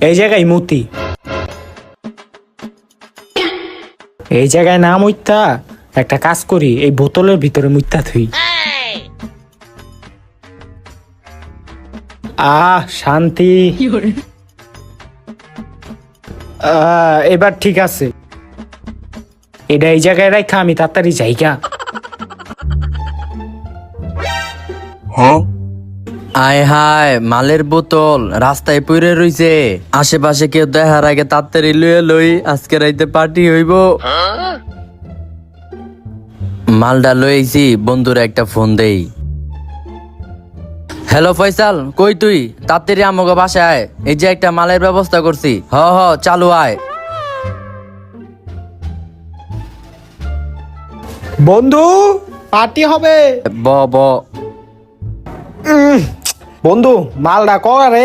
এই জায়গায় মতি, এই জায়গায় না মুইতা একটা কাজ করি, এই বোতলের ভিতরে মুইতা থুই। শান্তি। এবার ঠিক আছে, এটা এই জায়গায় রাখা আমি তাড়াতাড়ি যাইগা। আয় হায়, মালের বোতল রাস্তায় পড়ে রইছে। আশেপাশে কেউ দেখার আগে তাড়াতাড়ি লইয়া লই, আজকে রাইতে পার্টি হইব। মালটা লইছি, বন্ধুরা একটা ফোন দেই। হ্যালো ফয়সাল, কই তুই? তাড়াতাড়ি আমাকে বাসায় আয়, এই যে একটা মালের ব্যবস্থা করছি। হ চালু আয়। বন্ধু, পার্টি হবে। ব বন্ধু, মালটা কর রে।